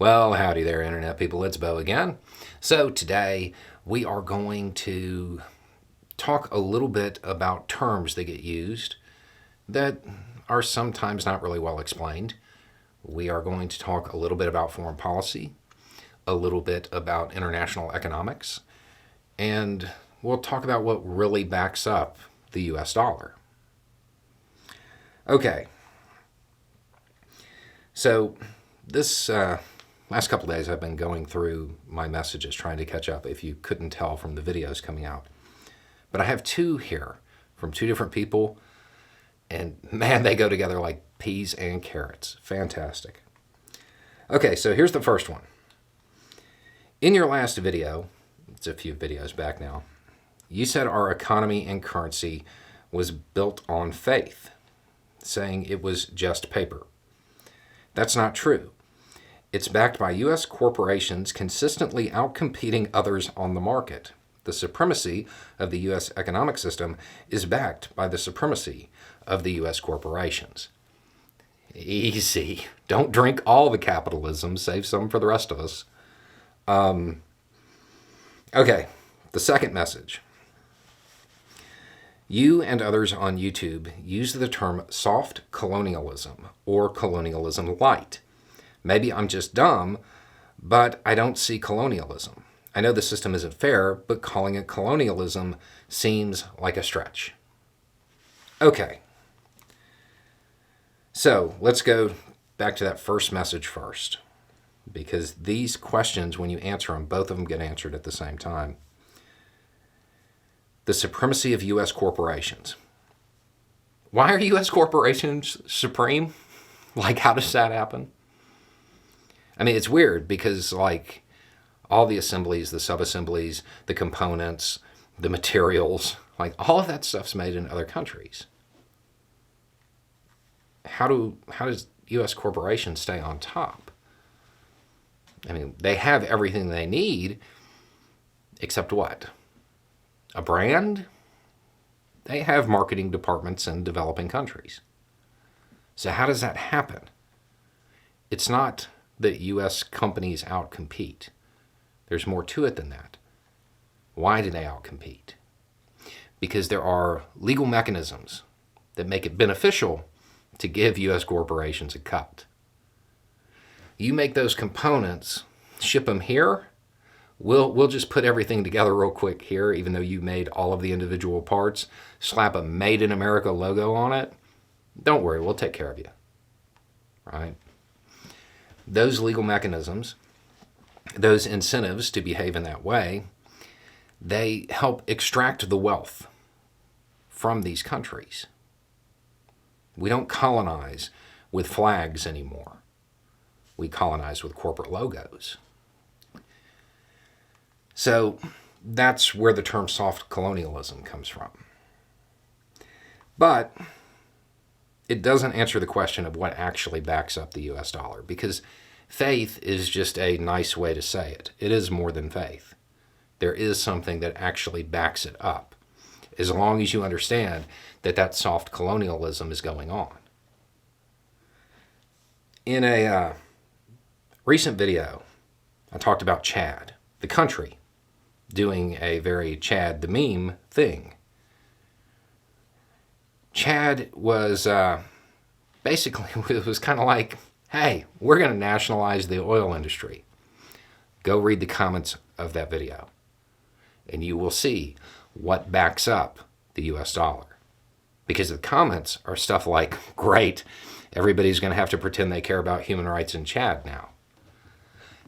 Well, howdy there, Internet people. It's Bo again. So, today we are going to talk a little bit about terms that get used that are sometimes not really well explained. We are going to talk a little bit about foreign policy, a little bit about international economics, and we'll talk about what really backs up the US dollar. Okay, so this last couple of days I've been going through my messages trying to catch up, if you couldn't tell from the videos coming out. But I have two here from two different people, and man, they go together like peas and carrots. Fantastic. Okay, so here's the first one. In your last video, it's a few videos back now, you said our economy and currency was built on faith, saying it was just paper. That's not true. It's backed by U.S. corporations consistently outcompeting others on the market. The supremacy of the U.S. economic system is backed by the supremacy of the U.S. corporations. Easy. Don't drink all the capitalism. Save some for the rest of us. Okay, the second message. You and others on YouTube use the term soft colonialism or colonialism light. Maybe I'm just dumb, but I don't see colonialism. I know the system isn't fair, but calling it colonialism seems like a stretch. Okay. So let's go back to that first message first, because these questions, when you answer them, both of them get answered at the same time. The supremacy of U.S. corporations. Why are U.S. corporations supreme? Like, how does that happen? I mean, it's weird because, like, all the assemblies, the sub-assemblies, the components, the materials, like, all of that stuff's made in other countries. How does U.S. corporations stay on top? I mean, they have everything they need, except what? A brand? They have marketing departments in developing countries. So how does that happen? It's not that U.S. companies outcompete. There's more to it than that. Why do they outcompete? Because there are legal mechanisms that make it beneficial to give U.S. corporations a cut. You make those components, ship them here, we'll just put everything together real quick here, even though you made all of the individual parts, slap a Made in America logo on it. Don't worry, we'll take care of you. Right? Those legal mechanisms, those incentives to behave in that way, they help extract the wealth from these countries. We don't colonize with flags anymore. We colonize with corporate logos. So that's where the term soft colonialism comes from. But it doesn't answer the question of what actually backs up the US dollar, because faith is just a nice way to say it. It is more than faith. There is something that actually backs it up, as long as you understand that that soft colonialism is going on. In a recent video, I talked about Chad, the country, doing a very Chad the meme thing. Chad was basically, it was kind of like, hey, we're going to nationalize the oil industry. Go read the comments of that video, and you will see what backs up the US dollar. Because the comments are stuff like, great, everybody's going to have to pretend they care about human rights in Chad now.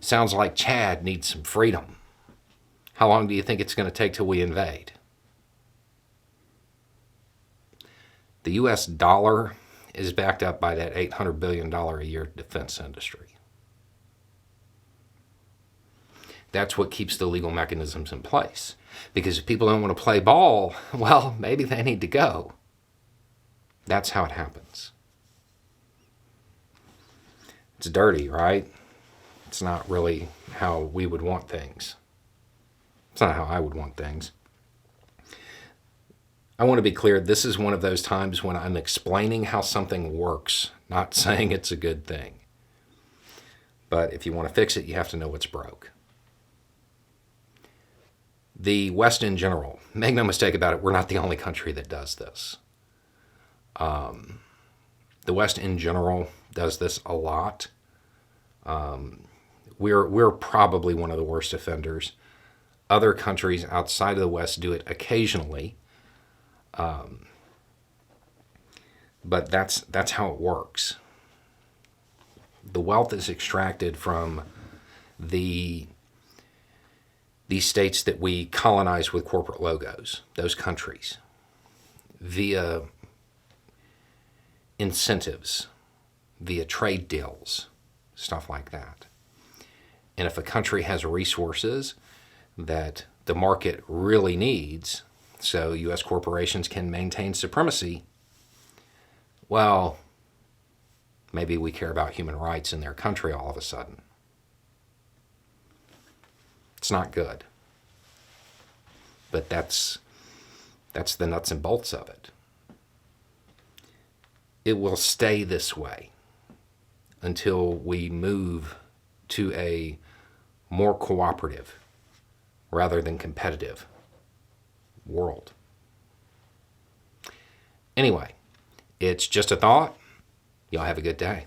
Sounds like Chad needs some freedom. How long do you think it's going to take till we invade? The US dollar is backed up by that $800 billion a year defense industry. That's what keeps the legal mechanisms in place. Because if people don't want to play ball, well, maybe they need to go. That's how it happens. It's dirty, right? It's not really how we would want things. It's not how I would want things. I want to be clear, this is one of those times when I'm explaining how something works, not saying it's a good thing. But if you want to fix it, you have to know what's broke. The West in general, make no mistake about it, we're not the only country that does this. The West in general does this a lot. We're probably one of the worst offenders. Other countries outside of the West do it occasionally, but that's how it works. The wealth is extracted from these states that we colonize with corporate logos, those countries, via incentives, via trade deals, stuff like that. And if a country has resources that the market really needs, so U.S. corporations can maintain supremacy, well, maybe we care about human rights in their country all of a sudden. It's not good. But that's the nuts and bolts of it. It will stay this way until we move to a more cooperative rather than competitive world. Anyway, it's just a thought. Y'all have a good day.